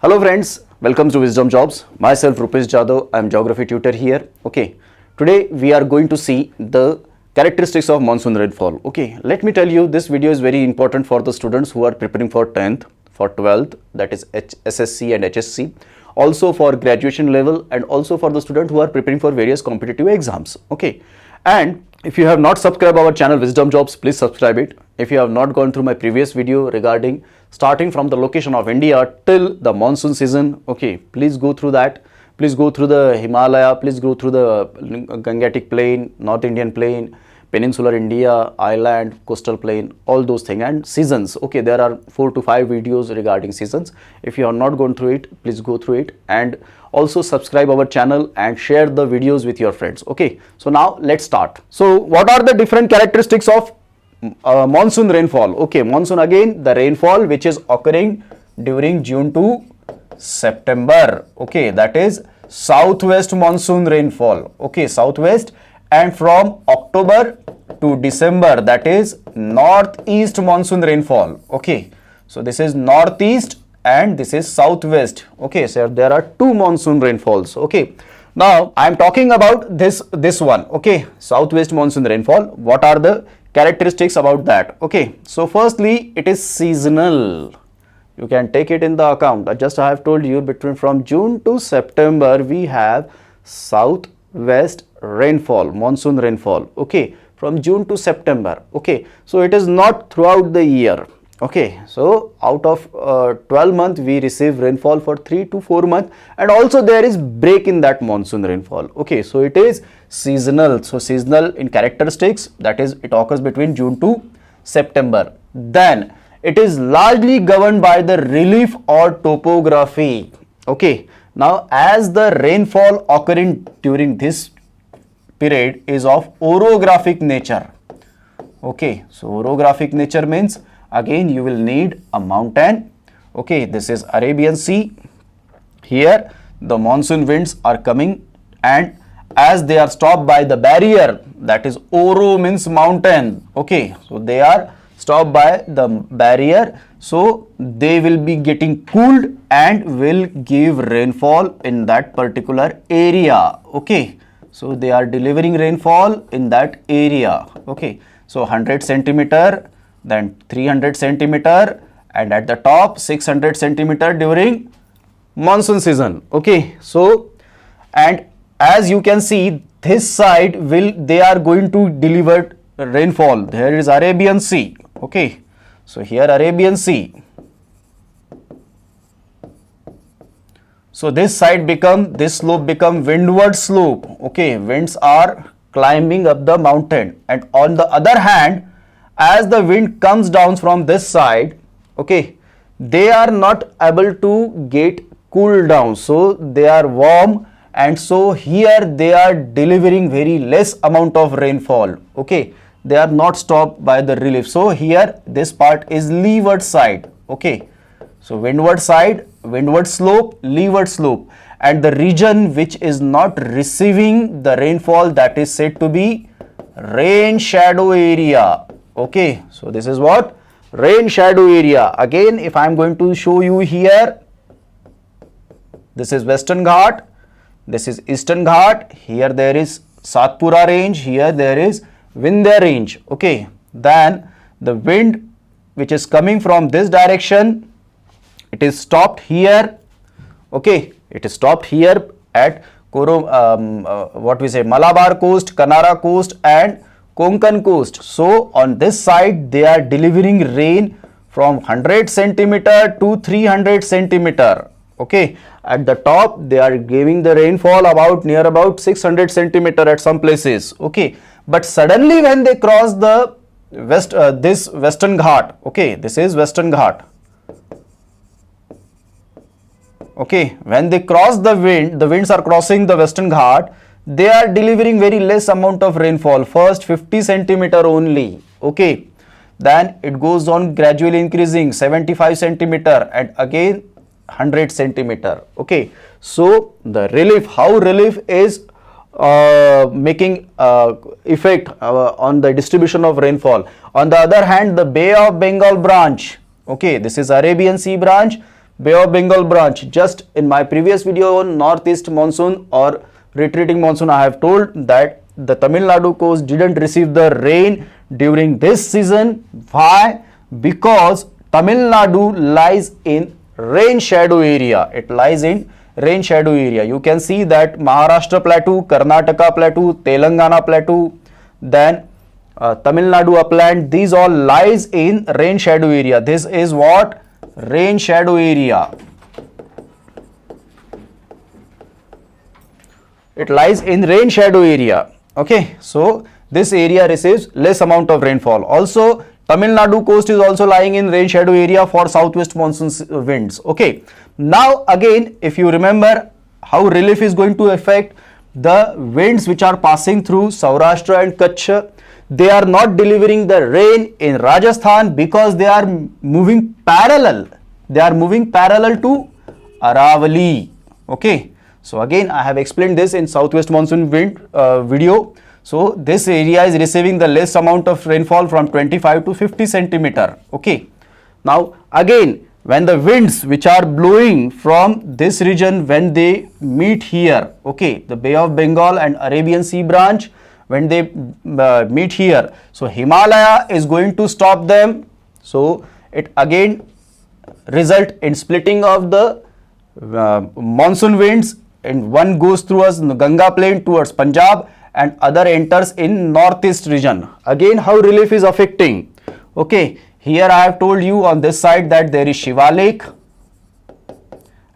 Hello friends, welcome to Wisdom Jobs. Myself Rupesh Jadhav, I am geography tutor here. Okay, today we are going to see the characteristics of monsoon rainfall. Okay, let me tell you, this video is very important for the students who are preparing for 10th, for 12th, that is SSC and HSC, also for graduation level, and also for the student who are preparing for various competitive exams. Okay, and if you have not subscribed our channel Wisdom Jobs, please subscribe it. If you have not gone through my previous video regarding starting from the location of India till the monsoon season, okay, please go through that. Please go through the Himalaya, please go through the Gangetic Plain, North Indian Plain, Peninsular India, Island, Coastal Plain, all those things, and seasons. Okay, there are 4 to 5 videos regarding seasons. If you have not gone through it, please go through it, and also subscribe our channel and share the videos with your friends. Okay, so now let's start. So what are the different characteristics of monsoon rainfall? Okay, monsoon, again the rainfall which is occurring during June to September. Okay, that is southwest monsoon rainfall. Okay, southwest, and from October to December, that is northeast monsoon rainfall. Okay, so this is northeast and this is southwest. Okay, so there are two monsoon rainfalls. Okay, now I am talking about this one. Okay, southwest monsoon rainfall. What are the characteristics about that? Okay, so firstly, it is seasonal. You can take it in the account. I have told you, between from June to September we have southwest rainfall, monsoon rainfall. Okay, from June to September. Okay, so it is not throughout the year. Okay, so out of 12 months we receive rainfall for 3 to 4 months, and also there is break in that monsoon rainfall. Okay, so it is seasonal. So seasonal in characteristics, that is it occurs between June to September. Then it is largely governed by the relief or topography. Okay, now as the rainfall occurring during this period is of orographic nature. Okay, so orographic nature means, again you will need a mountain. Okay, this is Arabian Sea. Here the monsoon winds are coming, and as they are stopped by the barrier, that is Oro means mountain. Okay, so they are stopped by the barrier, so they will be getting cooled and will give rainfall in that particular area. Okay, so they are delivering rainfall in that area. Okay, so 100 centimeter, then 300 centimeter, and at the top 600 centimeter during monsoon season. Okay, so and as you can see, this side they are going to deliver rainfall. There is Arabian Sea. Okay, so here Arabian Sea. So this side this slope become windward slope. Okay, winds are climbing up the mountain, and on the other hand, as the wind comes down from this side, okay, they are not able to get cooled down, so they are warm, and so here they are delivering very less amount of rainfall. Okay, they are not stopped by the relief. So here this part is leeward side. Okay, so windward side, windward slope, leeward slope, and the region which is not receiving the rainfall, that is said to be rain shadow area. Okay, so this is what? Rain shadow area. Again, if I am going to show you here, this is Western Ghat, this is Eastern Ghat, here there is Satpura range, here there is Vindhya range. Okay, then the wind which is coming from this direction, it is stopped here. Okay, it is stopped here at Malabar coast, Kanara coast, and Konkan coast. So on this side they are delivering rain from 100 centimeter to 300 centimeter. Okay, at the top they are giving the rainfall near about 600 centimeter at some places. Okay, but suddenly when they cross the this Western Ghat, okay, this is Western Ghat. Okay, when they cross the winds are crossing the Western Ghat, they are delivering very less amount of rainfall. First 50 centimeter only. Okay, then it goes on gradually increasing 75 centimeter, and again 100 centimeter. Okay, so the relief, how relief is making effect on the distribution of rainfall. On the other hand, the Bay of Bengal branch, okay, this is Arabian Sea branch, Bay of Bengal branch. Just in my previous video on northeast monsoon or retreating monsoon, I have told that the Tamil Nadu coast didn't receive the rain during this season. Why? Because Tamil Nadu lies in rain shadow area. It lies in rain shadow area. You can see that Maharashtra plateau, Karnataka plateau, Telangana plateau, then Tamil Nadu upland, these all lies in rain shadow area. This is what? Rain shadow area. It lies in rain shadow area. Okay, so this area receives less amount of rainfall. Also, Tamil Nadu coast is also lying in rain shadow area for southwest monsoon winds. Okay, now again, if you remember how relief is going to affect the winds which are passing through Saurashtra and Kutch, they are not delivering the rain in Rajasthan because they are moving parallel. They are moving parallel to Aravalli. Okay, so again I have explained this in southwest monsoon wind video. So this area is receiving the less amount of rainfall from 25 to 50 centimeter. Okay, now again when the winds which are blowing from this region, when they meet here, okay, the Bay of Bengal and Arabian Sea branch, when they meet here, so Himalaya is going to stop them. So it again result in splitting of the monsoon winds, and one goes through us Ganga plain towards Punjab and other enters in northeast region. Again, how relief is affecting? Okay, here I have told you on this side that there is Shivalik,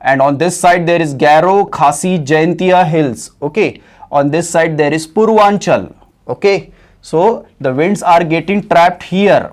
and on this side there is Garo, Khasi, Jaintia hills. Okay, on this side there is Purvanchal. Okay, so the winds are getting trapped here.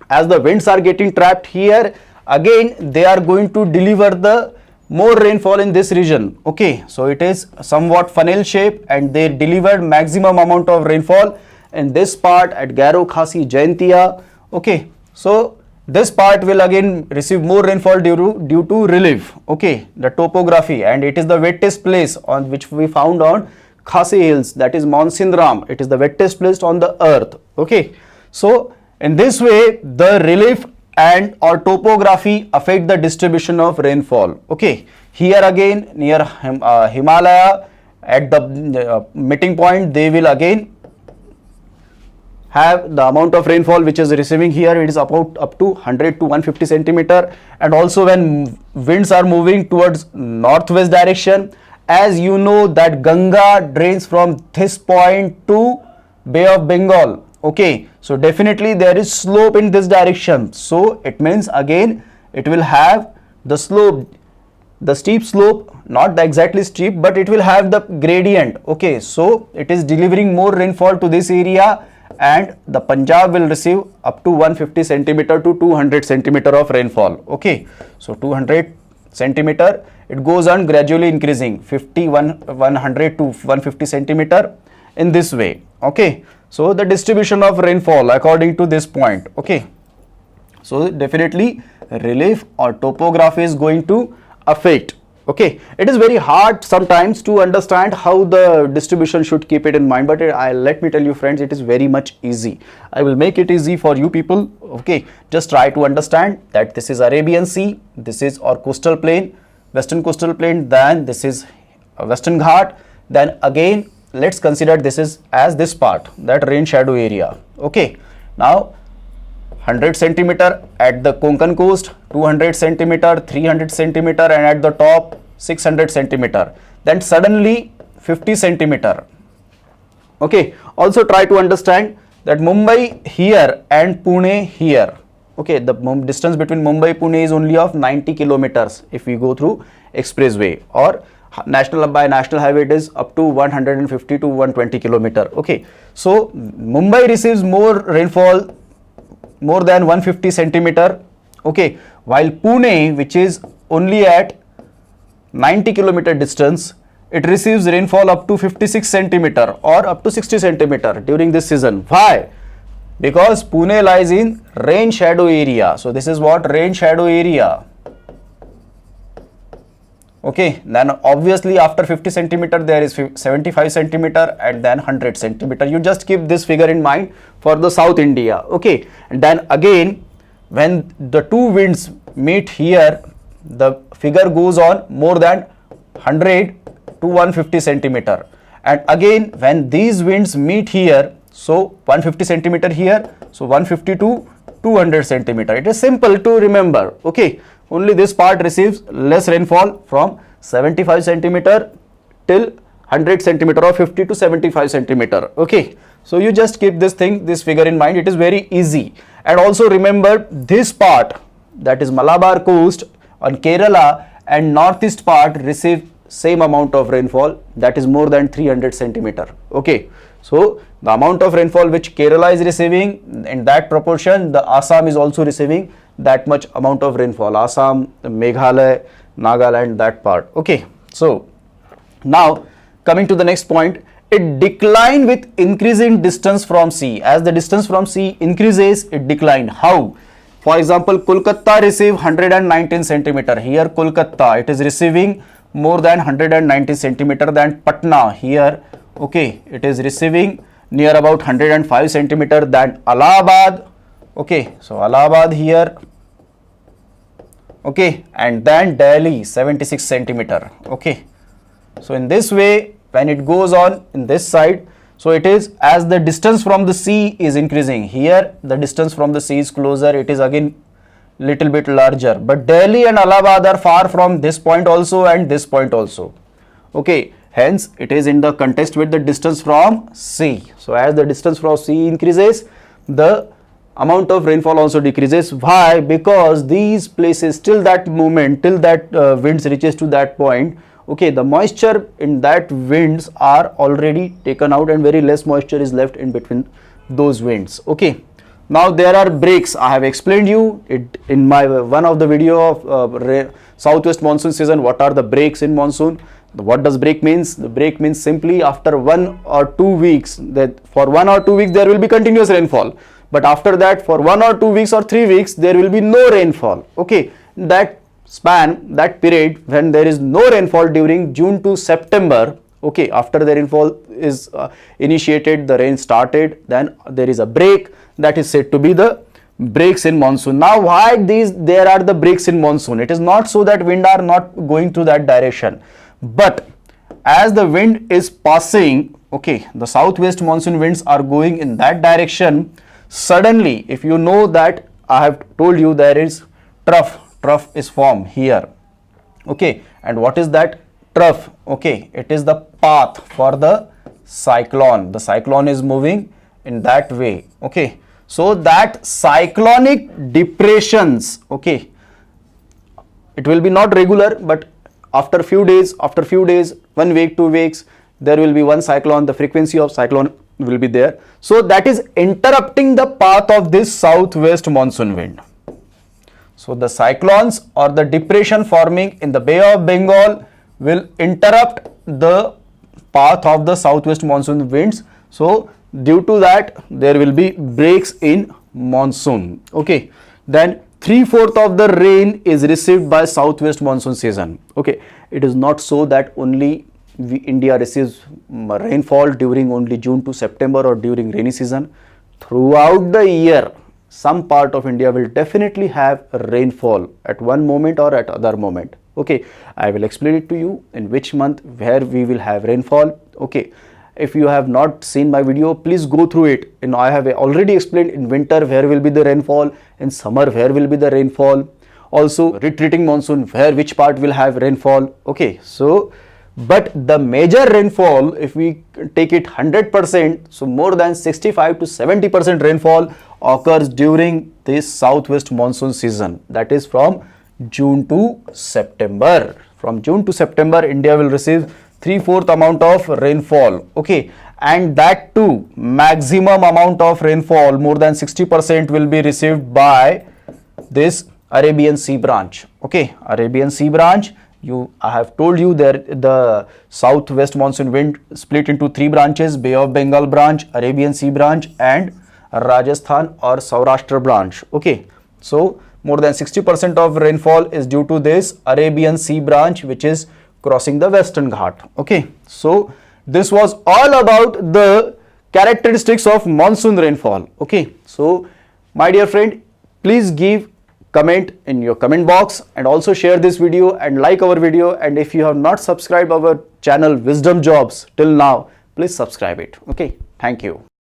As the winds are getting trapped here, again they are going to deliver the more rainfall in this region. Okay, so it is somewhat funnel shape and they delivered maximum amount of rainfall in this part at Garo, Khasi, Jaintia. Okay, so this part will again receive more rainfall due to relief. Okay, the topography, and it is the wettest place on which we found on Khasi hills, that is Monsindram. It is the wettest place on the earth. Okay, so in this way the relief and or topography affect the distribution of rainfall. Okay, here again near Himalaya at the meeting point, they will again have the amount of rainfall which is receiving here. It is about up to 100 to 150 centimeter. And also when winds are moving towards northwest direction, as you know that Ganga drains from this point to Bay of Bengal. Okay, so definitely there is slope in this direction. So it means again it will have the slope, the steep slope, not the exactly steep, but it will have the gradient. Okay, so it is delivering more rainfall to this area, and the Punjab will receive up to 150 centimeter to 200 centimeter of rainfall. Okay, so 200 centimeter, it goes on gradually increasing 100 to 150 centimeter in this way. Okay, so the distribution of rainfall according to this point. Okay, so definitely relief or topography is going to affect. Okay, it is very hard sometimes to understand how the distribution should keep it in mind, but let me tell you friends, it is very much easy. I will make it easy for you people. Okay, just try to understand that this is Arabian Sea, this is our coastal plain, western coastal plain, then this is Western Ghat, then again let's consider this is as this part, that rain shadow area. Okay, now 100 centimeter at the Konkan coast, 200 centimeter, 300 centimeter, and at the top 600 centimeter. Then suddenly 50 centimeter. Okay, also try to understand that Mumbai here and Pune here. Okay, the distance between Mumbai Pune is only of 90 kilometers if we go through expressway, or by national highway it is up to 150 to 120 kilometer. Okay, so Mumbai receives more rainfall, more than 150 centimeter. Okay, while Pune, which is only at 90 kilometer distance, it receives rainfall up to 56 centimeter or up to 60 centimeter during this season. Why? Because Pune lies in rain shadow area. So this is what rain shadow area. Okay, then obviously after 50 centimeter there is 75 centimeter and then 100 centimeter. You just keep this figure in mind for the South India. Okay, and then again when the two winds meet here, the figure goes on more than 100 to 150 centimeter. And again, when these winds meet here, so 150 centimeter here, so 150 to 200 centimeter. It is simple to remember. Okay, only this part receives less rainfall from 75 centimeter till 100 centimeter or 50 to 75 centimeter. Okay, so you just keep this figure in mind. It is very easy. And also remember this part, that is Malabar coast on Kerala and northeast part receive same amount of rainfall, that is more than 300 centimeter. Okay, so the amount of rainfall which Kerala is receiving, in that proportion the Assam is also receiving that much amount of rainfall. Assam, Meghalaya, Nagaland, that part. Okay, so now coming to the next point, it decline with increasing distance from sea. As the distance from sea increases, it decline. How? For example, Kolkata receive 119 centimeter. Here Kolkata, it is receiving more than 190 centimeter than Patna. Here, okay, it is receiving near about 105 centimeter than Allahabad. Okay, so Allahabad here, okay, and then Delhi 76 centimeter. Okay, so in this way, when it goes on in this side, so it is as the distance from the sea is increasing. Here the distance from the sea is closer, it is again little bit larger, but Delhi and Allahabad are far from this point also and this point also. Okay, hence it is in the context with the distance from sea. So as the distance from sea increases, the amount of rainfall also decreases. Why? Because these places, till that moment, till that winds reaches to that point, okay, the moisture in that winds are already taken out and very less moisture is left in between those winds. Okay, now there are breaks. I have explained you it in my one of the video of southwest monsoon season. What are the breaks in monsoon? What does break means? The break means simply after 1 or 2 weeks, that for 1 or 2 weeks there will be continuous rainfall, but after that for 1 or 2 weeks or 3 weeks there will be no rainfall. Okay, that span, that period when there is no rainfall during June to September, okay, after the rainfall is initiated, the rain started, then there is a break, that is said to be the breaks in monsoon. Now why there are the breaks in monsoon? It is not so that wind are not going to that direction, but as the wind is passing, okay, the southwest monsoon winds are going in that direction. Suddenly, if you know that I have told you there is trough is formed here. Okay, and what is that trough? Okay, it is the path for the cyclone. The cyclone is moving in that way. Okay, so that cyclonic depressions, okay, it will be not regular, but after few days, 1 week, 2 weeks, there will be one cyclone, the frequency of cyclone will be there. So that is interrupting the path of this southwest monsoon wind. So the cyclones or the depression forming in the Bay of Bengal will interrupt the path of the southwest monsoon winds. So due to that there will be breaks in monsoon. Okay, then 3/4 of the rain is received by southwest monsoon season. Okay, it is not so that only India receives rainfall during only June to September or during rainy season. Throughout the year, some part of India will definitely have rainfall at one moment or at other moment. Okay, I will explain it to you in which month where we will have rainfall. Okay, if you have not seen my video, please go through it. And I have already explained in winter where will be the rainfall, in summer where will be the rainfall, also retreating monsoon where which part will have rainfall. Okay, so but the major rainfall, if we take it 100%, so more than 65 to 70% rainfall occurs during this southwest monsoon season, that is from June to September. From June to September, India will receive 3/4 amount of rainfall. Okay, and that too maximum amount of rainfall, more than 60%, will be received by this Arabian Sea branch. Okay, Arabian Sea branch, I have told you that the southwest monsoon wind split into 3 branches: Bay of Bengal branch, Arabian Sea branch, and Rajasthan or Saurashtra branch. Okay, so more than 60% of rainfall is due to this Arabian Sea branch, which is crossing the Western Ghat. Okay, so this was all about the characteristics of monsoon rainfall. Okay, so my dear friend, please give comment in your comment box, and also share this video and like our video. And if you have not subscribed our channel Wisdom Jobs till now, please subscribe it. Okay, thank you.